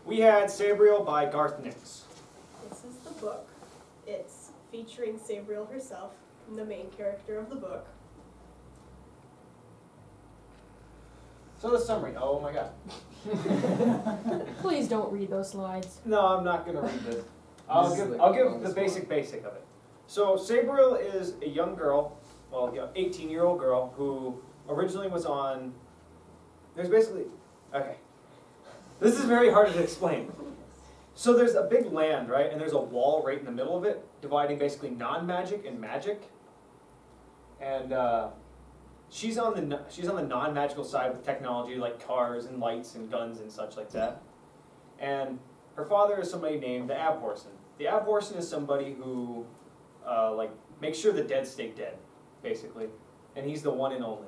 we had Sabriel by Garth Nix. This is the book. It's featuring Sabriel herself, the main character of the book. So the summary. Oh my god. Please don't read those slides. No, I'm not going to read this. I'll give the basic of it. So Sabriel is a young girl, well, 18-year-old girl who originally was on. There's basically, okay. This is very hard to explain. So there's a big land, right, and there's a wall right in the middle of it, dividing basically non-magic and magic. And she's on the non-magical side with technology like cars and lights and guns and such like that. And her father is somebody named the Abhorsen. The Abhorsen is somebody who like makes sure the dead stay dead, basically, and he's the one and only.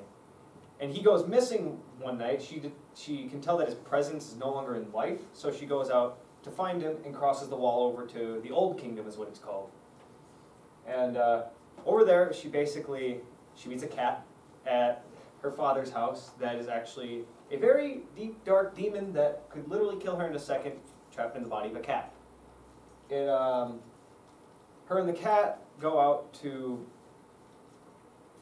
And he goes missing one night. She can tell that his presence is no longer in life, so she goes out to find him and crosses the wall over to the Old Kingdom, is what it's called. And over there, she meets a cat at her father's house that is actually a very deep, dark demon that could literally kill her in a second, trapped in the body of a cat. Her and the cat go out to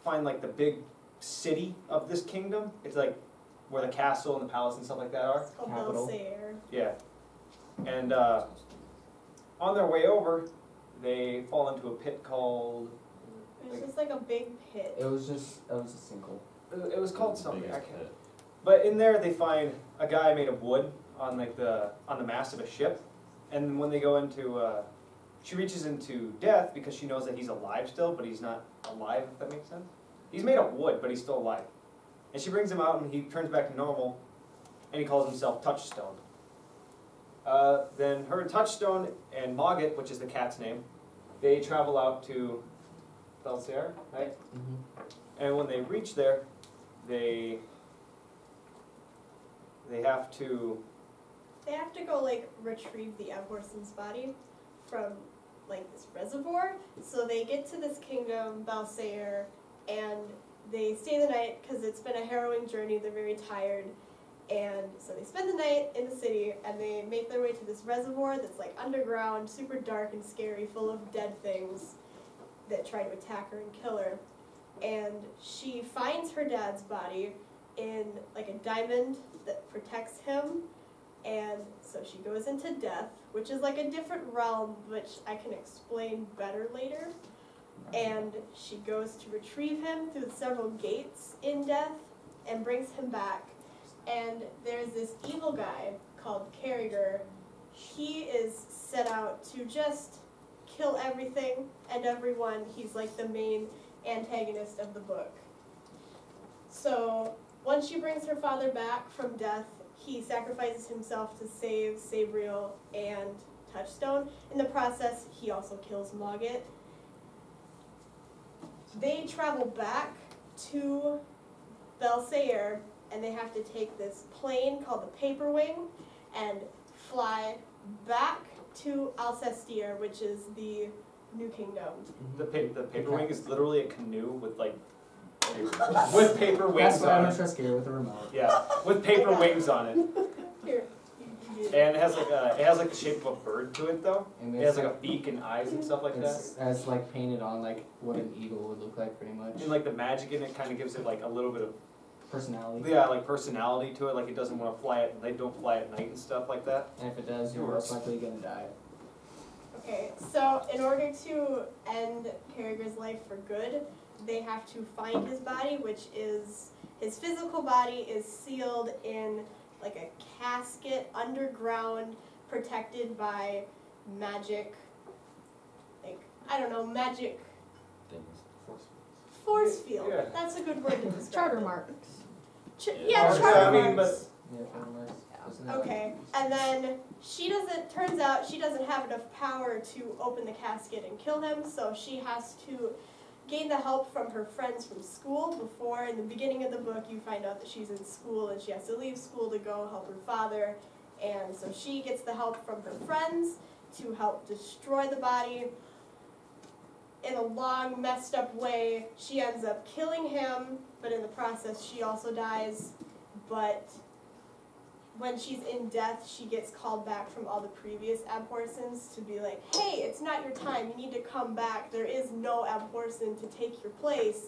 find like the big city of this kingdom. It's like where the castle and the palace and stuff like that are. It's called Belsair. Yeah. And on their way over, they fall into a pit called... It was just like a big pit. It was a sinkhole. It was called something. I can't. But in there, they find a guy made of wood on like the mast of a ship, and when they go into, she reaches into death because she knows that he's alive still, but he's not alive. If that makes sense. He's made of wood, but he's still alive. And she brings him out, and he turns back to normal, and he calls himself Touchstone. Then her, Touchstone, and Mogget, which is the cat's name, they travel out to Belsair, right? Mm-hmm. And when they reach there, they have to go like retrieve the Abhorsen's body from like this reservoir. So they get to this kingdom, Belsair, and they stay the night because it's been a harrowing journey. They're very tired, and so they spend the night in the city, and they make their way to this reservoir that's like underground, super dark and scary, full of dead things that try to attack her and kill her. And she finds her dad's body in like a diamond that protects him, and so she goes into death, which is like a different realm, which I can explain better later. And she goes to retrieve him through several gates in death and brings him back. And there's this evil guy called Carragher. He is set out to just kill everything and everyone. He's like the main antagonist of the book. So once she brings her father back from death, he sacrifices himself to save Sabriel and Touchstone. In the process, he also kills Mogget. They travel back to Belsair, and they have to take this plane called the Paper Wing and fly back to Alcestir, which is the New Kingdom. The Paper Wing is literally a canoe with like with paper wings That's why I on don't it. trust Gary with a remote. Yeah, with paper wings on it. Here, And it has like the shape of a bird to it though. And It has like a beak and eyes and stuff like that. It's like painted on like what an eagle would look like pretty much. And like the magic in it kind of gives it like a little bit of Personality. yeah, like personality to it. Like it doesn't want to fly at, they don't fly at night and stuff like that. And if it does, you're most likely gonna die. Okay, so in order to end Carragher's life for good, they have to find his body, which is, his physical body is sealed in like a casket underground, protected by magic, like, I don't know, magic force field. Yeah. That's a good word to describe Charter it. marks. Yeah, Yeah, charter I mean, marks. Yeah, pretty much. Okay, and then turns out she doesn't have enough power to open the casket and kill him, so she has to gain the help from her friends from school. Before, in the beginning of the book, you find out that she's in school and she has to leave school to go help her father, and so she gets the help from her friends to help destroy the body. In a long, messed up way, she ends up killing him, but in the process she also dies, but when she's in death, she gets called back from all the previous Abhorsons to be like, hey, it's not your time, you need to come back, there is no Abhorson to take your place.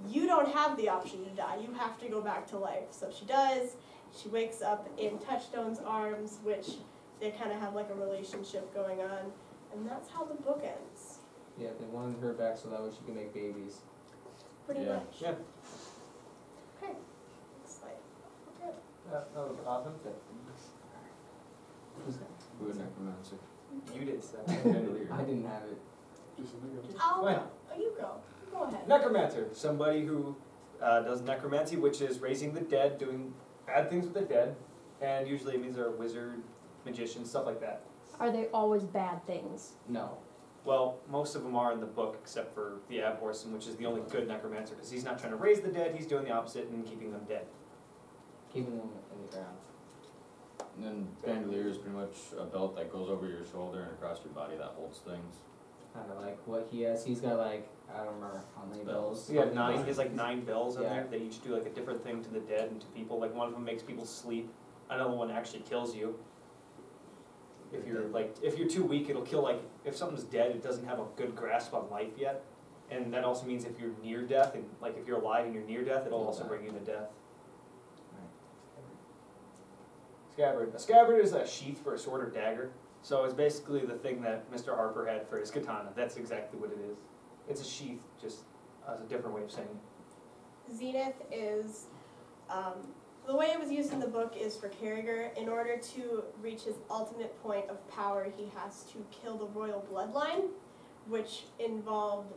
You don't have the option to die, you have to go back to life. So she does, she wakes up in Touchstone's arms, which they kind of have like a relationship going on, and that's how the book ends. Yeah, they wanted her back so that way she could make babies. Pretty Yeah. much. Yeah. Okay, next slide. Okay. That was awesome. Who's that? Who a necromancer? You did say. I didn't have it. I'll Go go. ahead. Oh, you go. Go ahead. Necromancer, somebody who does necromancy, which is raising the dead, doing bad things with the dead, and usually it means they're a wizard, magician, stuff like that. Are they always bad things? No. Well, most of them are in the book, except for the Abhorson, which is the only good necromancer, because he's not trying to raise the dead, he's doing the opposite and keeping them dead. Keeping them in the ground. And then bandolier is pretty much a belt that goes over your shoulder and across your body that holds things. Kind of like what he has. He's got like, I don't remember how many bells. He had nine, he has like 9 bells in Yeah. there, that each do like a different thing to the dead and to people. Like one of them makes people sleep, another one actually kills you. If you're too weak, it'll kill, like, if something's dead, it doesn't have a good grasp on life yet. And that also means if you're near death, and like if you're alive and you're near death, it'll also bring you to death. Scabbard. A scabbard is a sheath for a sword or dagger. So it's basically the thing that Mr. Harper had for his katana. That's exactly what it is. It's a sheath, just as a different way of saying it. Zenith is, the way it was used in the book is for Carragher. In order to reach his ultimate point of power, he has to kill the royal bloodline, which involved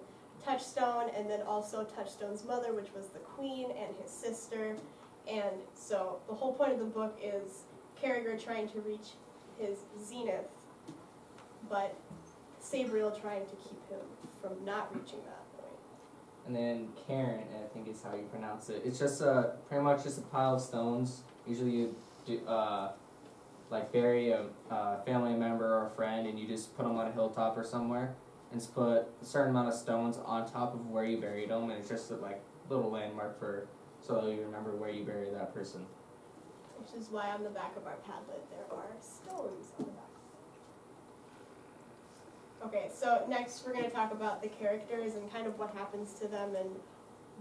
Touchstone and then also Touchstone's mother, which was the queen, and his sister. And so the whole point of the book is Carragher trying to reach his zenith, but Sabriel trying to keep him from not reaching that point. And then Karen, I think is how you pronounce it. It's just pretty much just a pile of stones. Usually you do, like bury a family member or a friend, and you just put them on a hilltop or somewhere, and just put a certain amount of stones on top of where you buried them, and it's just a like little landmark for so you remember where you buried that person. Which is why on the back of our Padlet there are stones on the back. Okay, so next we're going to talk about the characters and kind of what happens to them and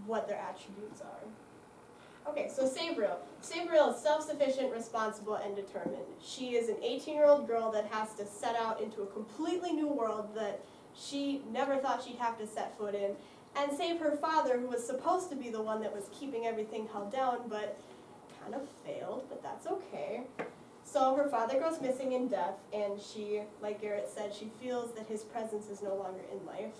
what their attributes are. Okay, so Sabriel. Sabriel is self-sufficient, responsible, and determined. She is an 18-year-old girl that has to set out into a completely new world that she never thought she'd have to set foot in, and save her father, who was supposed to be the one that was keeping everything held down, but kind of failed, but that's okay. So her father goes missing in death, and she, like Garrett said, she feels that his presence is no longer in life.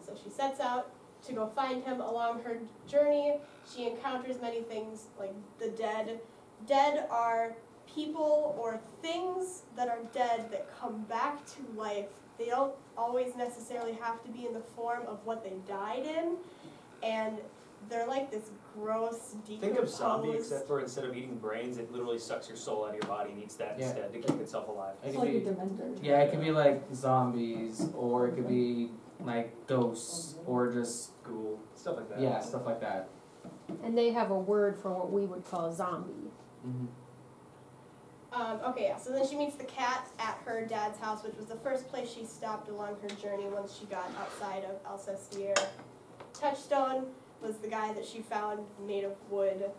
So she sets out to go find him. Along her journey, she encounters many things like the dead. Dead are people or things that are dead that come back to life. They don't always necessarily have to be in the form of what they died in, and they're like this gross, decomposed... Think of zombie, except for instead of eating brains, it literally sucks your soul out of your body and eats that instead to keep itself alive. It It's could like a be, dementor. yeah, it could be like zombies, or it could be like ghosts, or just Ghoul, stuff like that. yeah, stuff like that. And they have a word for what we would call a zombie. Mm-hmm. Okay, yeah, so then she meets the cat at her dad's house, which was the first place she stopped along her journey once she got outside of Alcestier. Touchstone was the guy that she found made of wood.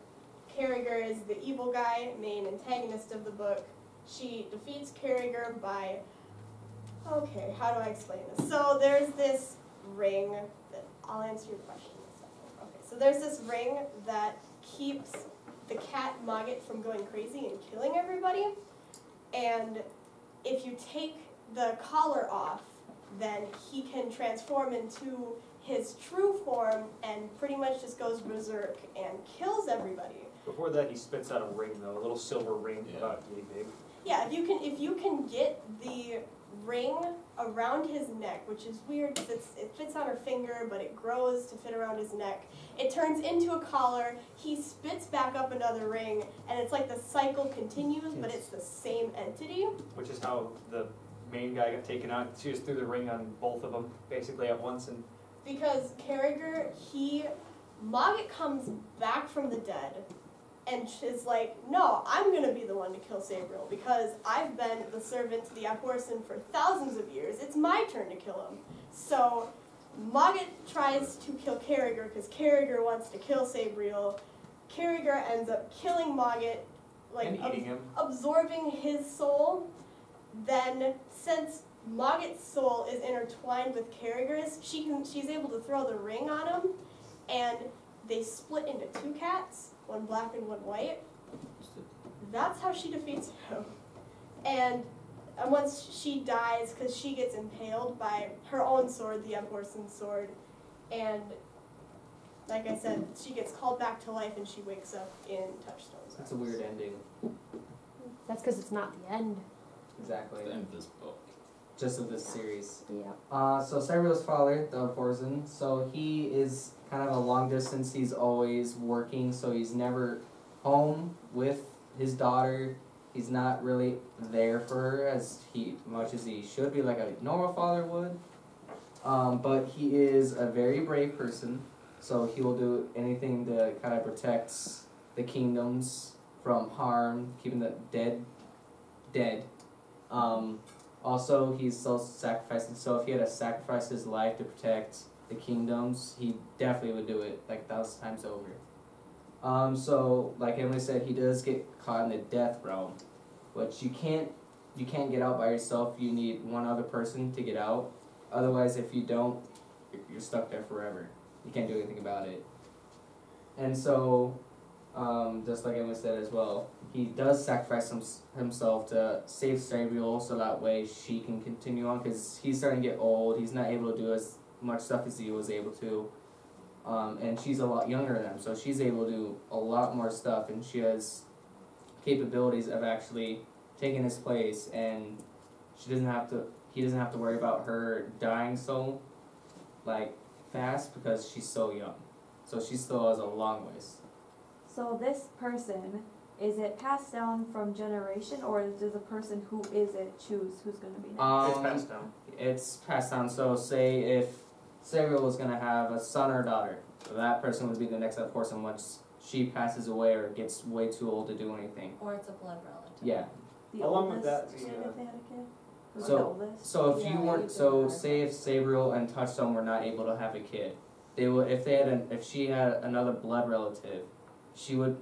Carragher is the evil guy, main antagonist of the book. She defeats Carragher by... Okay, how do I explain this? So there's this ring that... I'll answer your question in a second. Okay, so there's this ring that keeps the cat Mogget from going crazy and killing everybody. And if you take the collar off, then he can transform into his true form and pretty much just goes berserk and kills everybody. Before that, he spits out a ring, though, a little silver ring about yay big. Yeah, if you can get the ring around his neck, which is weird because it fits on her finger, but it grows to fit around his neck. It turns into a collar. He spits back up another ring, and it's like the cycle continues, but it's the same entity. Which is how the main guy got taken out. She just threw the ring on both of them, basically at once, and Because Carragher, Mogget comes back from the dead, and is like, no, I'm gonna be the one to kill Sabriel because I've been the servant to the Upworsen for thousands of years. It's my turn to kill him. So Mogget tries to kill Carragher because Carragher wants to kill Sabriel. Carragher ends up killing Mogget, like And eating him. absorbing his soul. Then, since Mogget's soul is intertwined with Carragher's, she's able to throw the ring on him, and they split into two cats, one black and one white. That's how she defeats him. And once she dies, because she gets impaled by her own sword, the Upworsen sword, and like I said, she gets called back to life and she wakes up in Touchstone's It's a weird ending. That's because it's not the end. Exactly. The end of this book. Just of this series. Yeah. So Sabriel's father, the Upworsen, so he is kind of a long distance. He's always working, so he's never home with his daughter. He's not really there for her as much as he should be, like a normal father would. But he is a very brave person, so he will do anything to kind of protect the kingdoms from harm, keeping the dead. Also, he's self-sacrificing, so if he had to sacrifice his life to protect the kingdoms, he definitely would do it like 1,000 times over. So, like Emily said, he does get caught in the death realm, which you can't get out by yourself. You need one other person to get out. Otherwise, if you don't, you're stuck there forever. You can't do anything about it. And so, just like Emily said as well, he does sacrifice himself to save Sabriel so that way she can continue on, because he's starting to get old. He's not able to do as much stuff as he was able to. And she's a lot younger than him, so she's able to do a lot more stuff, and she has capabilities of actually taking his place, and he doesn't have to worry about her dying so fast because she's so young. So she still has a long ways. So this person, is it passed down from generation, or does the person who is it choose who's going to be next? It's passed down. It's passed down. So say if Sabriel was going to have a son or daughter, that person would be the next person once she passes away or gets way too old to do anything. Or it's a blood relative. Yeah. The Along with oldest that, kid if they had a kid? Who's So- the oldest? So if Yeah, you you weren't, can so have say if Sabriel and Touchstone were not able to have a kid, they would, if she had another blood relative, she would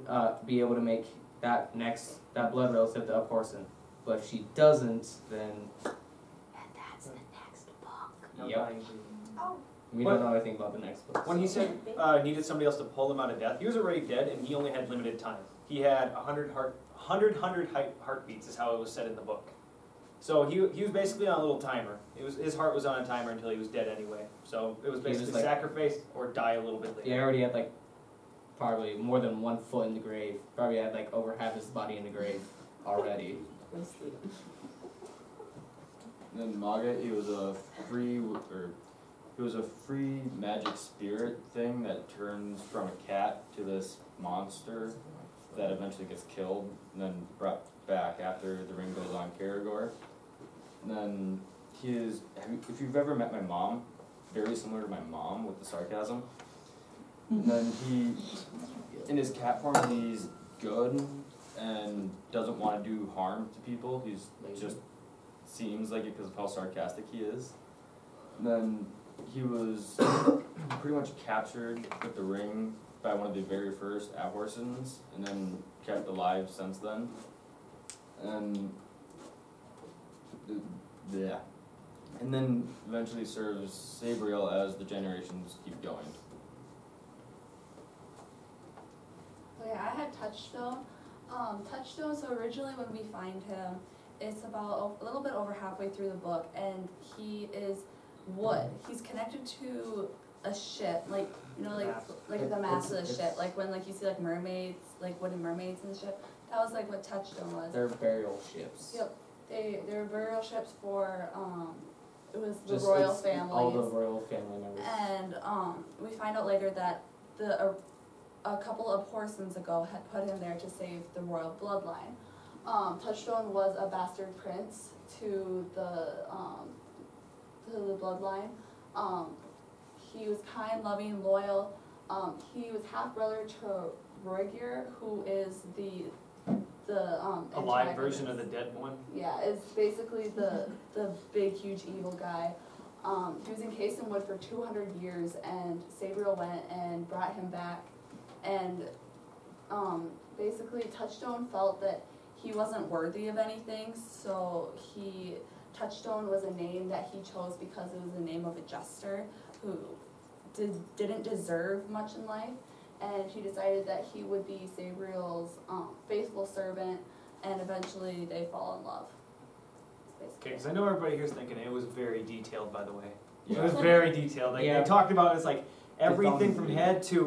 be able to make that blood relative the Upworsen. But if she doesn't, then And that's the next book. yep. Oh. We don't know anything about the next book. When he so. said needed somebody else to pull him out of death, he was already dead and he only had limited time. He had 100 heartbeats is how it was said in the book. So he was basically on a little timer. His heart was on a timer until he was dead anyway. So it was He was basically like- sacrifice or die a little bit later. Yeah, I already had probably more than 1 foot in the grave. Probably had over half his body in the grave already. And then Mogget, he was a free magic spirit thing that turns from a cat to this monster that eventually gets killed and then brought back after the ring goes on Carragher. And then if you've ever met my mom, very similar to my mom with the sarcasm. And then in his cat form, he's good and doesn't want to do harm to people. He's just seems like it because of how sarcastic he is. And then he was pretty much captured with the ring by one of the very first Upworsens, and then kept alive since then. And and then eventually serves Sabriel as the generations keep going. Okay, I had Touchstone. Touchstone, so originally when we find him, it's about a little bit over halfway through the book, and he is wood. He's connected to a ship, like the mast of the ship, like when you see mermaids, wooden mermaids in the ship. That was what Touchstone was. They're burial ships. Yep, they were burial ships for it was the Just royal it's families. all the royal family members. And we find out later that a couple of Horsens ago had put him there to save the royal bloodline. Touchstone was a bastard prince to the bloodline. He was kind, loving, loyal. He was half brother to Roigir, who is the A live version antagonist. of the dead one. Yeah, it's basically the big, huge evil guy. He was encased in wood for 200 years, and Sabriel went and brought him back. And basically, Touchstone felt that he wasn't worthy of anything, so Touchstone was a name that he chose because it was the name of a jester who didn't deserve much in life. And he decided that he would be Sabriel's faithful servant, and eventually they fall in love. Okay, because I know everybody here's thinking it was very detailed, by the way. It Yeah. was very detailed. Like Yeah. they talked about it's like everything found from the- head to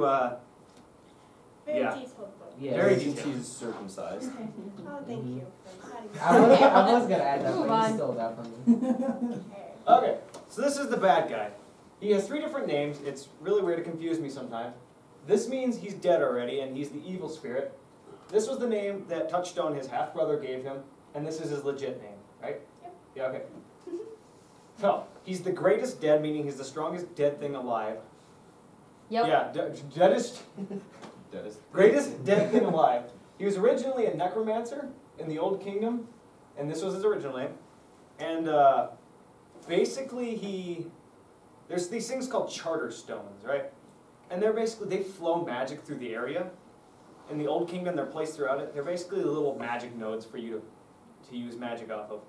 Very Yeah. detailed book. Yeah. Very Since detailed. he's circumcised. Oh, thank Mhm. you for adding I was gonna add that, Move but on. you stole that from me. Okay. Okay, so this is the bad guy. He has 3 different names. It's really weird to confuse me sometimes. This means he's dead already, and he's the evil spirit. This was the name that Touchstone, his half-brother, gave him, and this is his legit name, right? Yep. Yeah, okay. So, he's the greatest dead, meaning he's the strongest dead thing alive. Yep. Yeah, deadest, That is. greatest dead thing alive. He was originally a necromancer in the Old Kingdom, and this was his original name. And basically there's these things called charter stones, right? And they're basically, they flow magic through the area. In the Old Kingdom, they're placed throughout it. They're basically little magic nodes for you to use magic off of.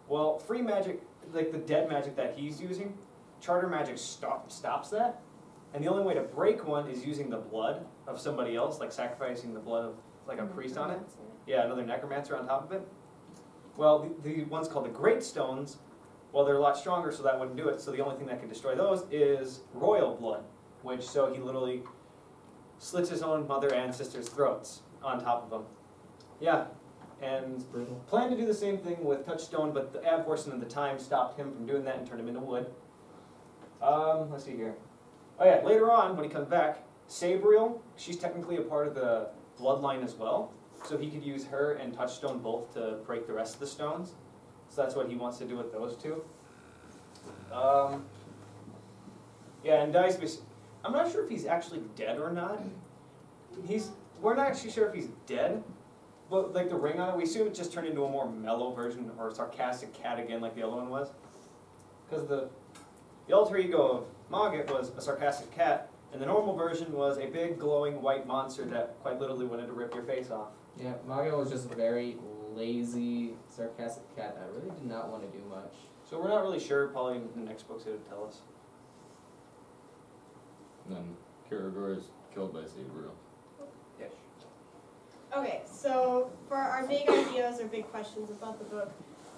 Well, free magic, like the dead magic that he's using, charter magic stops that. And the only way to break one is using the blood of somebody else, like sacrificing the blood of like a priest on it. Yeah, another necromancer on top of it. Well, the ones called the Great Stones, well, they're a lot stronger, so that wouldn't do it. So the only thing that can destroy those is royal blood, so he literally slits his own mother and sister's throats on top of them. Yeah, and Brutal. planned to do the same thing with Touchstone, but the Abhorsen at the time stopped him from doing that and turned him into wood. Let's see here. Oh yeah, later on, when he comes back, Sabriel, she's technically a part of the bloodline as well, so he could use her and Touchstone both to break the rest of the stones. So that's what he wants to do with those 2. Yeah, and dies. I'm not sure if he's actually dead or not. We're not actually sure if he's dead, but like the ring on it, we assume it just turned into a more mellow version or sarcastic cat again, like the other one was. Because the alter ego of Mogget was a sarcastic cat, and the normal version was a big glowing white monster that quite literally wanted to rip your face off. Yeah, Mago was just a very lazy, sarcastic cat that really did not want to do much. So we're not really sure. Probably in the next books it would tell us. And then Karagor is killed by Sabriel. Okay, so for our big ideas or big questions about the book,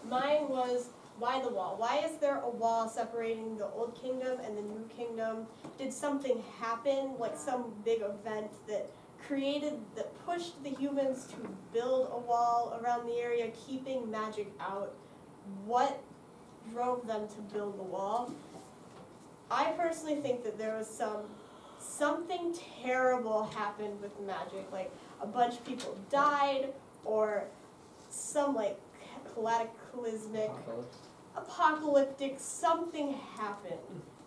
mine was, why the wall? Why is there a wall separating the Old Kingdom and the New Kingdom? Did something happen, like some big event that pushed the humans to build a wall around the area, keeping magic out? What drove them to build the wall? I personally think that there was something terrible happened with magic, like a bunch of people died, or some like cataclysmic, apocalyptic, something happened,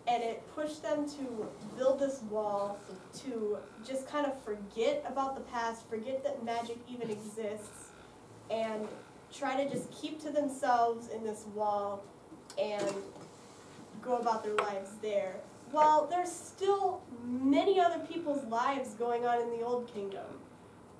and it pushed them to build this wall to just kind of forget about the past, forget that magic even exists, and try to just keep to themselves in this wall and go about their lives there. While there's still many other people's lives going on in the Old Kingdom.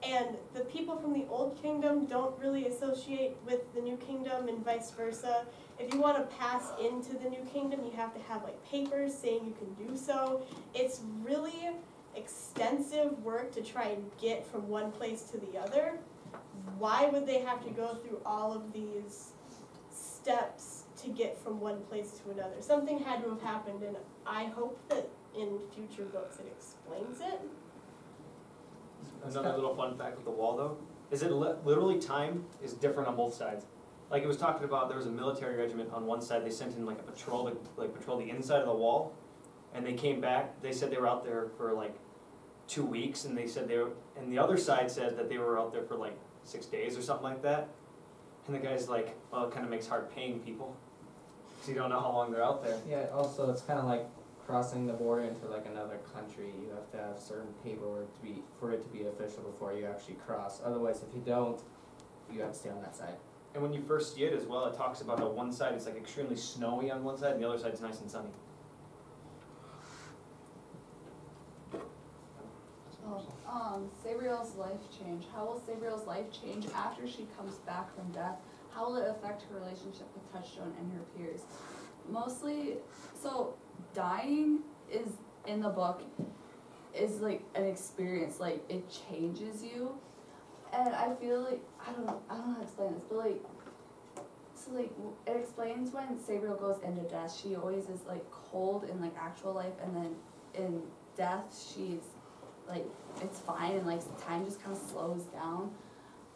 And the people from the Old Kingdom don't really associate with the New Kingdom and vice versa. If you want to pass into the New Kingdom, you have to have like papers saying you can do so. It's really extensive work to try and get from one place to the other. Why would they have to go through all of these steps to get from one place to another? Something had to have happened, and I hope that in future books it explains it. Another little fun fact with the wall, though, is it literally time is different on both sides. Like it was talking about, there was a military regiment on one side. They sent in like a patrol to patrol the inside of the wall, and they came back. They said they were out there for like 2 weeks, and they said and the other side said that they were out there for like 6 days or something like that. And the guy's like, well, it kind of makes hard paying people, because you don't know how long they're out there. Yeah, also it's kind of like crossing the border into like another country, you have to have certain paperwork for it to be official before you actually cross. Otherwise, if you don't, you have to stay on that side. And when you first see it as well, it talks about how one side is like extremely snowy on one side, and the other side is nice and sunny. Sabriel's life change. How will Sabriel's life change after she comes back from death? How will it affect her relationship with Touchstone and her peers? Mostly, so dying is, in the book, is like an experience, like it changes you. And I feel like, I don't know how to explain this, but like, so like, it explains when Sabriel goes into death, she always is like cold in like actual life, and then in death, she's like, it's fine, and like time just kind of slows down.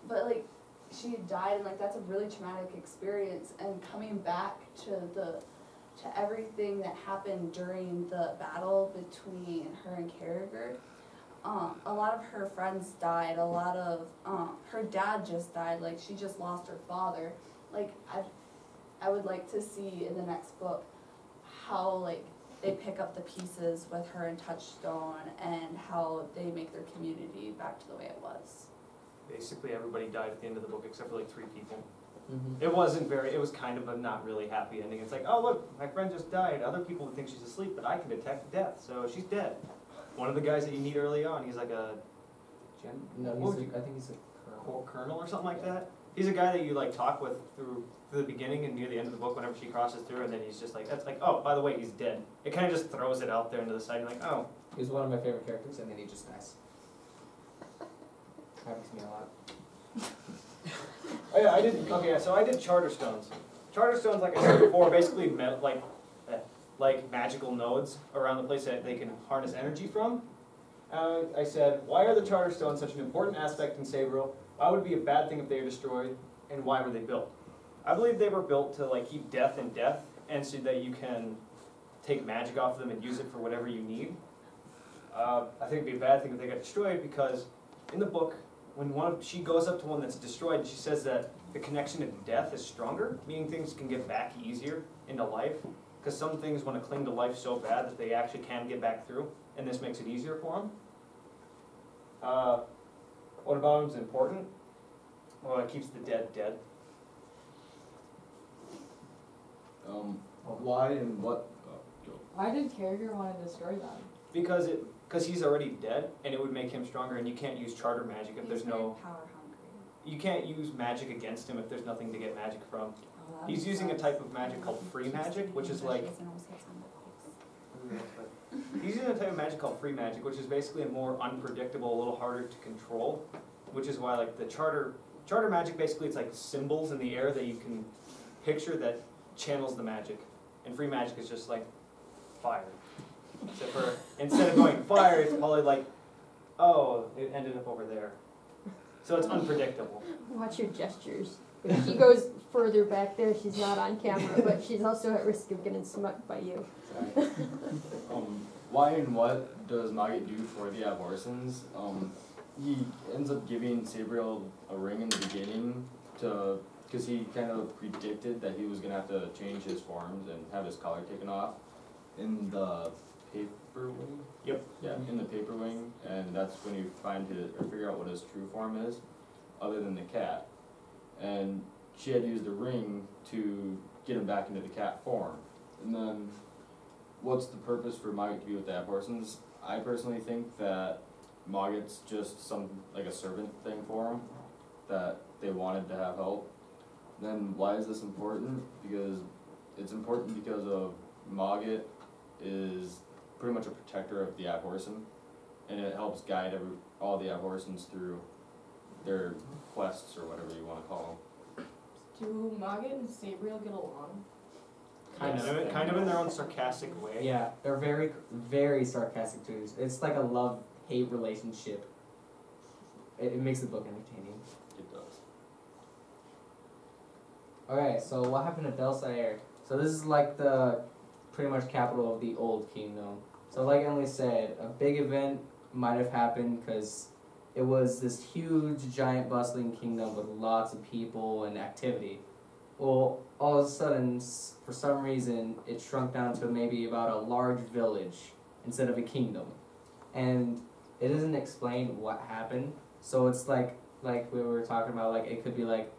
But like, she had died, and like that's a really traumatic experience, and coming back to everything that happened during the battle between her and Carragher. A lot of her friends died, a lot of, her dad just died, like she just lost her father. Like I would like to see in the next book how like they pick up the pieces with her and Touchstone and how they make their community back to the way it was. Basically, everybody died at the end of the book except for like 3 people. Mm-hmm. It was kind of a not really happy ending. It's like, oh look, my friend just died. Other people would think she's asleep, but I can detect death, so she's dead. One of the guys that you meet early on, he's like a No, I think he's a colonel. colonel or something like that. He's a guy that you like talk with through the beginning and near the end of the book whenever she crosses through, and then he's just like, that's like, oh, by the way, he's dead. It kind of just throws it out there into the side. You're like, oh. He's one of my favorite characters, and then he just dies. Happens to me a lot. Oh yeah, so I did Charterstones. Charterstones, like I said before, basically like magical nodes around the place that they can harness energy from. I said, why are the Charterstones such an important aspect in Sabriel? Why would it be a bad thing if they are destroyed? And why were they built? I believe they were built to like keep death in death, and so that you can take magic off of them and use it for whatever you need. I think it'd be a bad thing if they got destroyed, because in the book, when she goes up to one that's destroyed, and she says that the connection to death is stronger, meaning things can get back easier into life. Because some things want to cling to life so bad that they actually can get back through, and this makes it easier for them. What about them is important? Well, it keeps the dead dead. Why and what? Why did Carragher want to destroy them? Because he's already dead, and it would make him stronger, and you can't use charter magic if there's no... power hungry. You can't use magic against him if there's nothing to get magic from. He's using a type of magic called free magic, which is like... He's using a type of magic called free magic, which is basically a more unpredictable, a little harder to control, which is why like the charter magic, basically it's like symbols in the air that you can picture that channels the magic. And free magic is just like fire. Except for, instead of going fire, it's probably like, oh, it ended up over there. So it's unpredictable. Watch your gestures. If she goes further back there, she's not on camera, but she's also at risk of getting smoked by you. Sorry. Why and what does Maggot do for the Aborsons? He ends up giving Sabriel a ring in the beginning because he kind of predicted that he was going to have to change his forms and have his collar taken off in the paper wing. Yep. Yeah, in the paper wing, and that's when you figure out what his true form is, other than the cat. And she had used the ring to get him back into the cat form. And then, what's the purpose for Mogget to be with the Aborsons? I personally think that Mogget's just like a servant thing for him, that they wanted to have help. Then why is this important? Because it's important because of Mogget is pretty much a protector of the Aborson, and it helps guide all the Aborsons through their quests or whatever you want to call them. Do Mogget and Sabriel get along? Kind of in their own sarcastic way. Yeah, they're very, very sarcastic too. It's like a love-hate relationship. It makes the book entertaining. It does. Okay, so what happened to Belsair? So this is like the pretty much capital of the Old Kingdom. So like Emily said, a big event might have happened because it was this huge, giant, bustling kingdom with lots of people and activity. Well, all of a sudden, for some reason, it shrunk down to maybe about a large village instead of a kingdom, and it doesn't explain what happened. So it's like we were talking about, like it could be like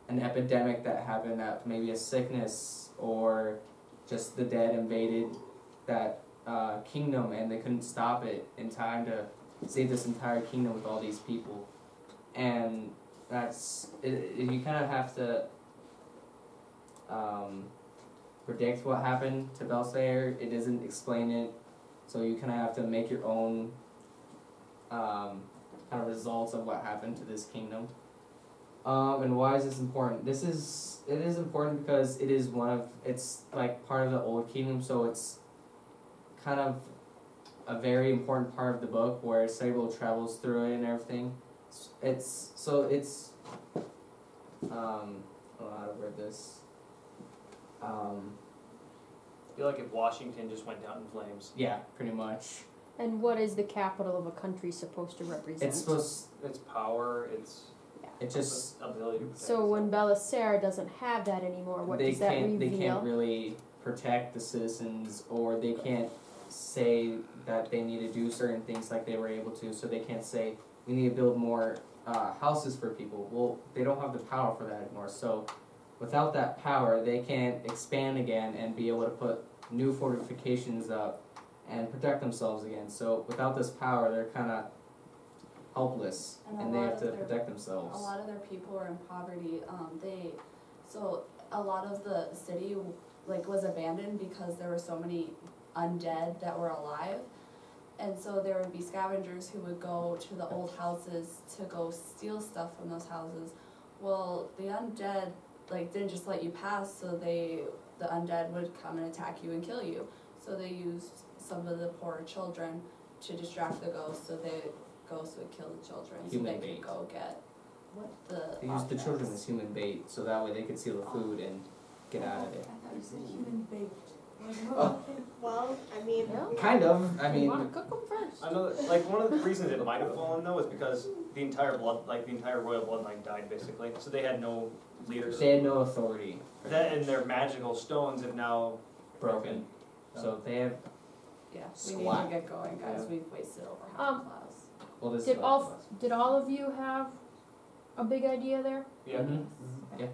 an epidemic that happened, that maybe a sickness, or just the dead invaded that kingdom and they couldn't stop it in time to save this entire kingdom with all these people. And that's you kind of have to predict what happened to Belsair. It doesn't explain it, so you kind of have to make your own kind of results of what happened to this kingdom. And why is this important? It is important because it is it's like part of the old kingdom, so it's kind of a very important part of the book where Sabriel travels through it and everything. I don't know how to word this. I feel like if Washington just went down in flames. Yeah, pretty much. And what is the capital of a country supposed to represent? It's power, it's It just ability to protect So when Belisar doesn't have that anymore, what does that reveal? They can't really protect the citizens, or they can't say that they need to do certain things like they were able to. So they can't say we need to build more houses for people. Well, they don't have the power for that anymore. So without that power, they can't expand again and be able to put new fortifications up and protect themselves again. So without this power, they're kind of helpless, and they have to protect themselves. A lot of their people were in poverty. So a lot of the city was abandoned because there were so many undead that were alive, and so there would be scavengers who would go to the old houses to go steal stuff from those houses. Well, the undead didn't just let you pass, so the undead would come and attack you and kill you. So they used some of the poorer children to distract the ghosts, so the ghosts would kill the children, Human so they bait. could go get the They used the children objects. as human bait, so that way they could steal the food and get out of it. I thought you said human bait. Well, I mean, Yeah. Kind of. I You mean, want to cook them first. Another, one of the reasons it might have fallen though is because the entire royal bloodline died basically, so they had no leaders. they had no authority. That and their magical stones have now Broken. So they have. Yeah, we need Slap. to get going, guys. Yeah. We've wasted over half the class. Well, this Did is all of you have a big idea there? Yeah. Yeah.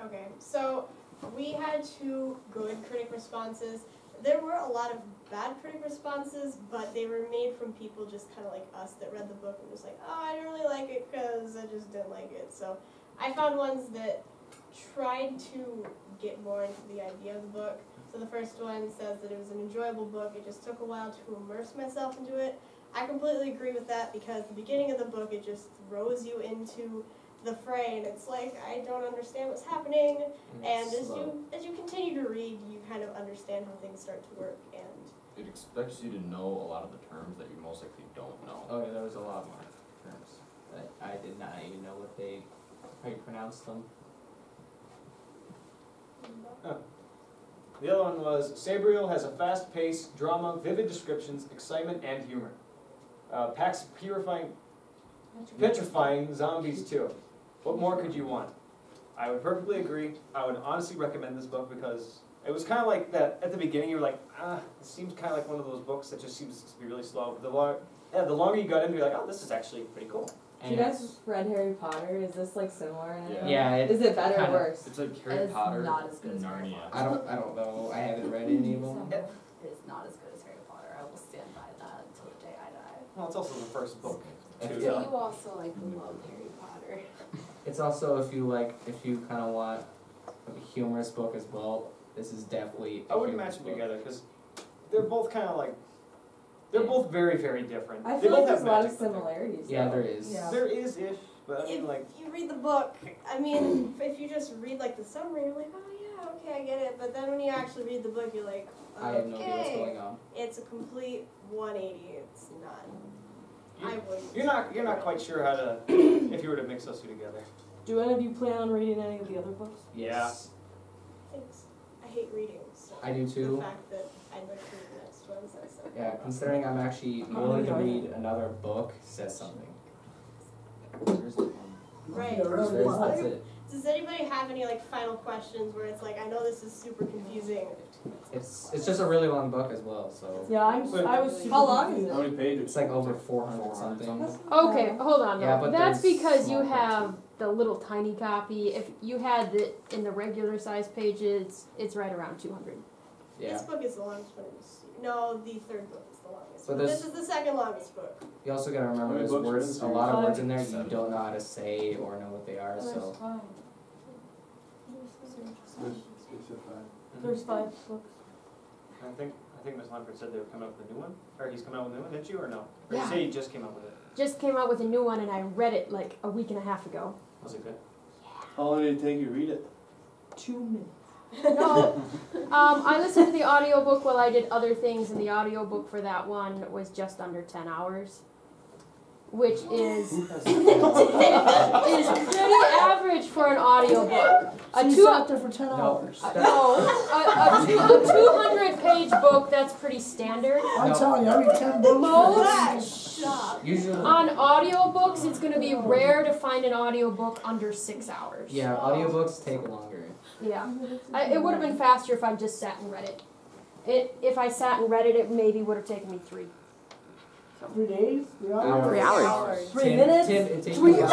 okay, so we had 2 good critic responses. There were a lot of bad critic responses, but they were made from people just kind of like us that read the book and was like, oh, I didn't really like it because I just didn't like it. So I found ones that tried to get more into the idea of the book. So the first one says that it was an enjoyable book. It just took a while to immerse myself into it. I completely agree with that because the beginning of the book, it just throws you into the fray, and it's like, I don't understand what's happening. And as you continue to read, you kind of understand how things start to work. And It expects you to know a lot of the terms that you most likely don't know. Oh yeah, there was a lot more terms that I did not even know how you pronounce them. The other one was Sabriel has a fast-paced drama, vivid descriptions, excitement, and humor. Packs petrifying zombies too. What more could you want? I would perfectly agree. I would honestly recommend this book because it was kind of like that at the beginning. You were like, it seems kind of like one of those books that just seems to be really slow. But the longer you got into it, you're like, oh, this is actually pretty cool. You guys read Harry Potter? Is this similar in any way? Yeah. Is it better kinda. or worse? It's like Harry It's Potter not as good and as Harry Narnia. Potter. I don't know. I haven't read any of them. It is not as good as Harry Potter. I will stand by that until the day I die. Well, it's also the first book. If too, you- so- also love Harry Potter. It's also if you kind of want a humorous book as well. This is definitely. I wouldn't match them together because they're both kind of they're both very, very different. I They feel both like there's have a lot of magic, but similarities. Yeah, though. there is. Yeah. there is ish, but I mean if you read the book, I mean, if you just read the summary, you're like, oh yeah, okay, I get it. But then when you actually read the book, you're like, I have no idea what's okay, going on. it's a complete 180. It's not. You- I wouldn't. you're not quite sure how to if you were to mix those two together. Do any of you plan on reading any of the other books? Yes. Thanks. I hate reading, so I do too. the fact that I'd like to read the next one says so. Yeah, considering I'm actually willing to read another book says something. Right. That's it. Does anybody have any like final questions where it's like, I know this is super confusing. It's just a really long book as well, so Yeah, I was super How long is confused. How many pages? it's like over 400 something. Okay, hold on. Yeah, though. but That's there's because you small print, have the little tiny copy. If you had it in the regular size pages, it's right around 200. Yeah. This book is the longest one in the series. No, the third book is the longest. But But this- this is the second longest book. You also gotta remember How many there's books are in words, the a lot of series? words in there you don't know how to say or know what they are, so. There's 5 books. I think Ms. Lumford said they were coming up with a new one, or he's coming out with a new one, didn't you, or no? Or Yeah. you say he just came up with it? Just came out with a new one, and I read it like a week and a half ago. Was it good? How long did it take you to read it? 2 minutes. No, I listened to the audiobook while I did other things, and the audiobook for that one was just under 10 hours, which is pretty average for an audiobook. So you sat there for 10 hours. No, a 200-page book, that's pretty standard. I'm No. telling you, I read 10 books. Most Usually, on audiobooks, it's going to be rare to find an audiobook under 6 hours. yeah, audiobooks take longer. Yeah. It would have been faster if I just sat and read it. If I sat and read it, it maybe would have taken me 3. 3 days? 3 hours? 3 hours. 3 Tim, minutes? Tim, it takes 3 you hours?